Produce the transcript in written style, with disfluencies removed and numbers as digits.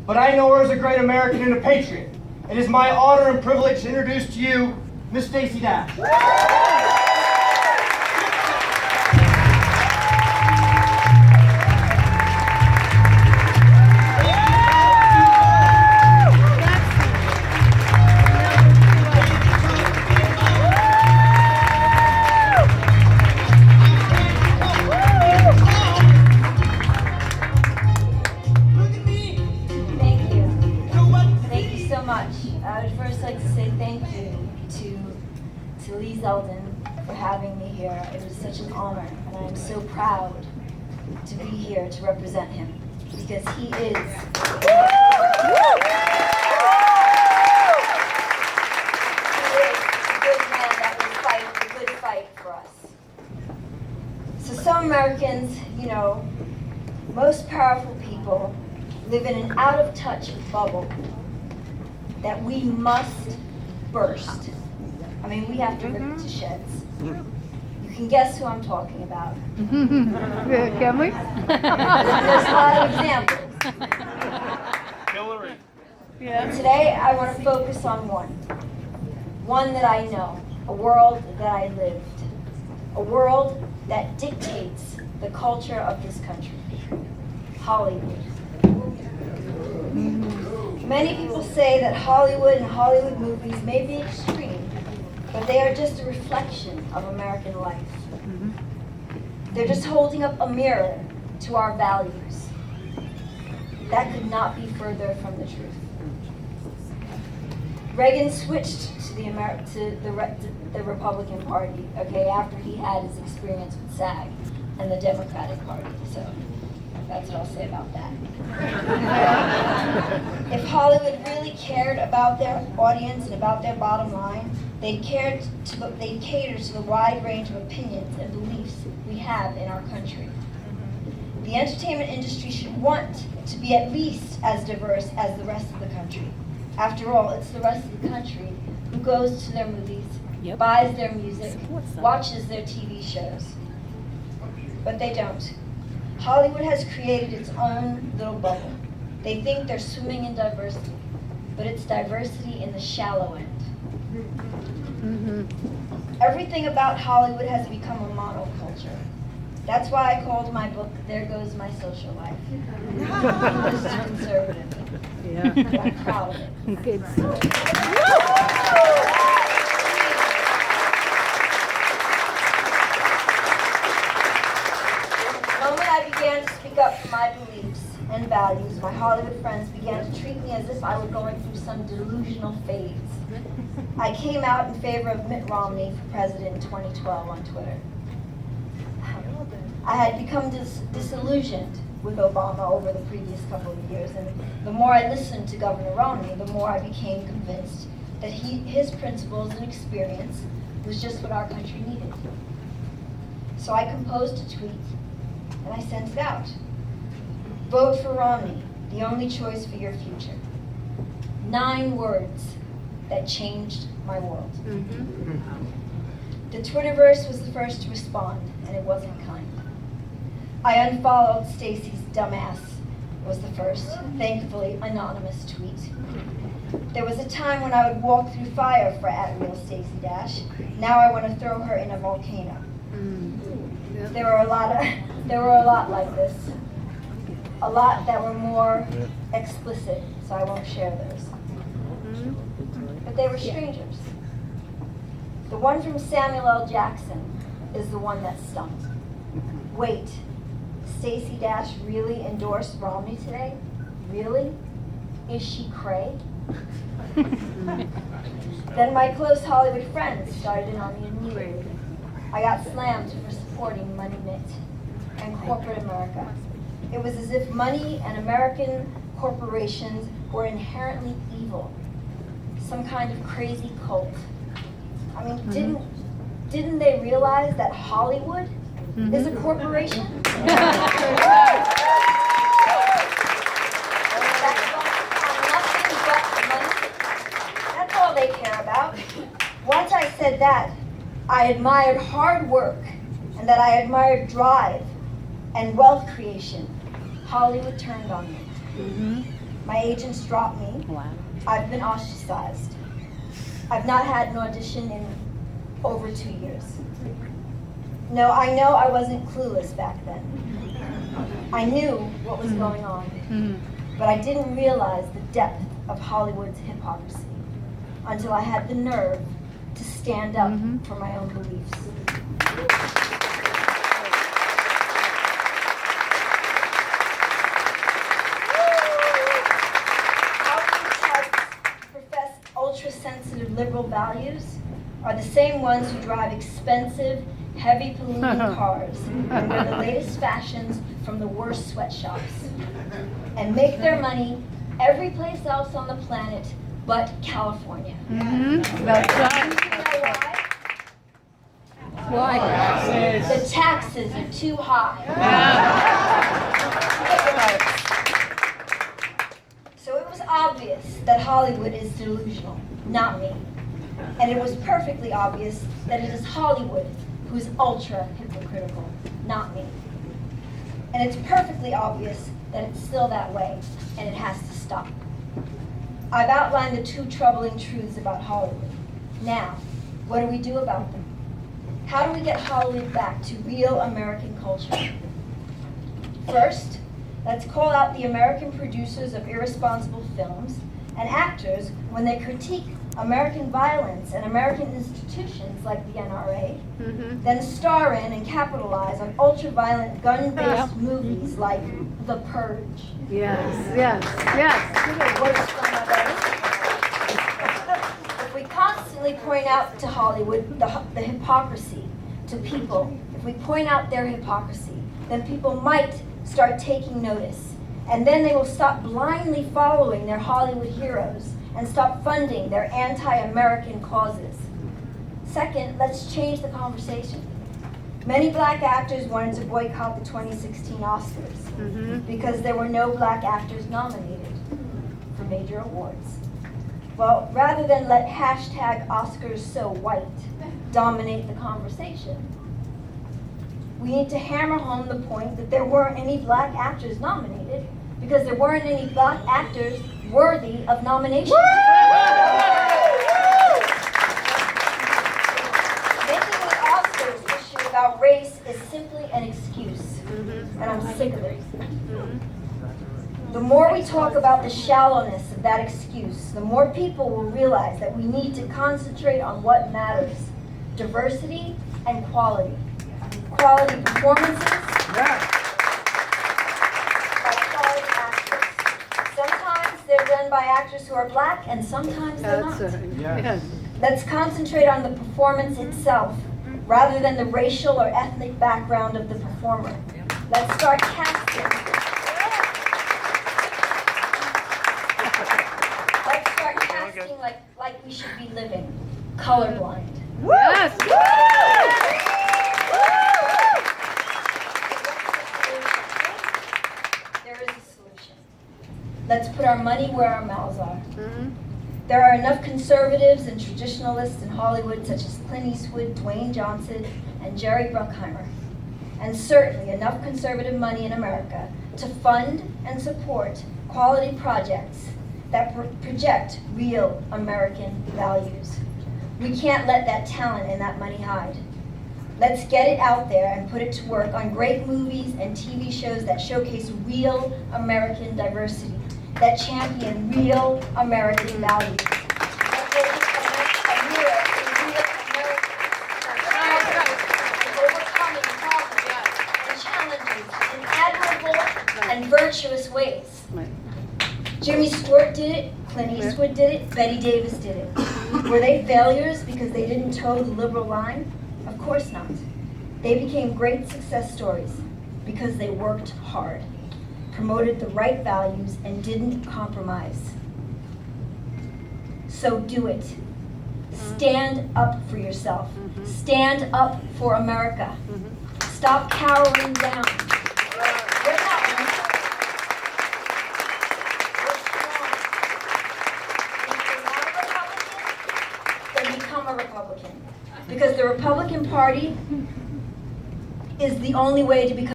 but I know her as a great American and a patriot. It is my honor and privilege to introduce to you Miss Stacey Dash. I would first like to say thank you to Zeldin for having me here. It was such an honor, and I am so proud to be here to represent him, because he is a good man that will fight a good fight for us. So some Americans, most powerful people live in an out-of-touch bubble that we must burst. I mean, we have to rip it to shreds. You can guess who I'm talking about. Can we? There's a lot of examples. Hillary. Yeah. Today, I want to focus on one that I know, a world that I lived, a world that dictates the culture of this country, Hollywood. Many people say that Hollywood and Hollywood movies may be extreme, but they are just a reflection of American life. They're just holding up a mirror to our values. That could not be further from the truth. Reagan switched to the Republican Party, after he had his experience with SAG and the Democratic Party. So that's what I'll say about that. If Hollywood really cared about their audience and about their bottom line, they'd cater to the wide range of opinions and beliefs we have in our country. The entertainment industry should want to be at least as diverse as the rest of the country. After all, it's the rest of the country who goes to their movies, buys their music, watches their TV shows. But they don't. Hollywood has created its own little bubble. They think they're swimming in diversity, but it's diversity in the shallow end. Everything about Hollywood has become a monoculture. That's why I called my book, There Goes My Social Life. It's conservative. Yeah. But I'm proud of it. Good. The moment I began to speak up for my beliefs and values, my Hollywood friends began to treat me as if I were going through some delusional phase. I came out in favor of Mitt Romney for president in 2012 on Twitter. I had become disillusioned with Obama over the previous couple of years, and the more I listened to Governor Romney, the more I became convinced that his principles and experience was just what our country needed. So I composed a tweet, and I sent it out. Vote for Romney, the only choice for your future. 9 words that changed my world. The Twitterverse was the first to respond, and it wasn't kind. I unfollowed Stacey's dumbass was the first, thankfully anonymous tweet. There was a time when I would walk through fire for @RealStacey Dash. Now I want to throw her in a volcano. There were a lot like this. A lot that were more explicit, so I won't share those. But they were strangers. The one from Samuel L. Jackson is the one that stung. Wait, Stacey Dash really endorsed Romney today? Really? Is she cray? Then my close Hollywood friends started in on me immediately. I got slammed for supporting Money Mitt and corporate America. It was as if money and American corporations were inherently evil, some kind of crazy cult. I mean, didn't they realize that Hollywood is a corporation? That's all they care about. Once I said that, I admired hard work and that I admired drive and wealth creation. Hollywood turned on me. My agents dropped me. Wow. I've been ostracized. I've not had an audition in over 2 years. No, I know I wasn't clueless back then. I knew what was going on, but I didn't realize the depth of Hollywood's hypocrisy until I had the nerve to stand up for my own beliefs. Hollywood types profess ultra-sensitive liberal values are the same ones who drive expensive, heavy polluting cars and wear the latest fashions from the worst sweatshops and make their money every place else on the planet but California. That's right. You know why? Why? The taxes are too high. So it was obvious that Hollywood is delusional, not me. And it was perfectly obvious that it is Hollywood who is ultra hypocritical, not me. And it's perfectly obvious that it's still that way, and it has to stop. I've outlined the 2 troubling truths about Hollywood. Now, what do we do about them? How do we get Hollywood back to real American culture? First, let's call out the American producers of irresponsible films and actors when they critique American violence and American institutions like the NRA, then star in and capitalize on ultra-violent gun-based movies like The Purge. Yes. What's fun about it? If we constantly point out to Hollywood the hypocrisy to people, if we point out their hypocrisy, then people might start taking notice. And then they will stop blindly following their Hollywood heroes and stop funding their anti-American causes. Second, let's change the conversation. Many black actors wanted to boycott the 2016 Oscars because there were no black actors nominated for major awards. Well, rather than let #OscarsSoWhite dominate the conversation, we need to hammer home the point that there weren't any black actors nominated because there weren't any black actors worthy of nomination. Making the Oscars issue about race is simply an excuse, and I'm sick of it. The more we talk about the shallowness of that excuse, the more people will realize that we need to concentrate on what matters: diversity and quality. Quality performances, by quality actors. Sometimes they're done by actors who are black, and sometimes they're not. Yes. Let's concentrate on the performance itself, rather than the racial or ethnic background of the performer. Let's start casting. Let's start casting like we should be living, colorblind. Yes. There is a solution. Let's put our money where our mouths are. There are enough conservatives and traditionalists in Hollywood, such as Clint Eastwood, Dwayne Johnson, and Jerry Bruckheimer, and certainly enough conservative money in America to fund and support quality projects that project real American values. We can't let that talent and that money hide. Let's get it out there and put it to work on great movies and TV shows that showcase real American diversity, that champion real American values. That will be a mirror to real Americans and overcoming problems and challenges in admirable and virtuous ways. Jimmy Stewart did it, Clint Eastwood did it, Betty Davis did it. Were they failures because they didn't toe the liberal line? Of course not. They became great success stories because they worked hard, promoted the right values, and didn't compromise. So do it. Stand up for yourself. Stand up for America. Stop cowering down. We're not winners. We're strong. If you're not a Republican, then become a Republican. Because the Republican Party is the only way to become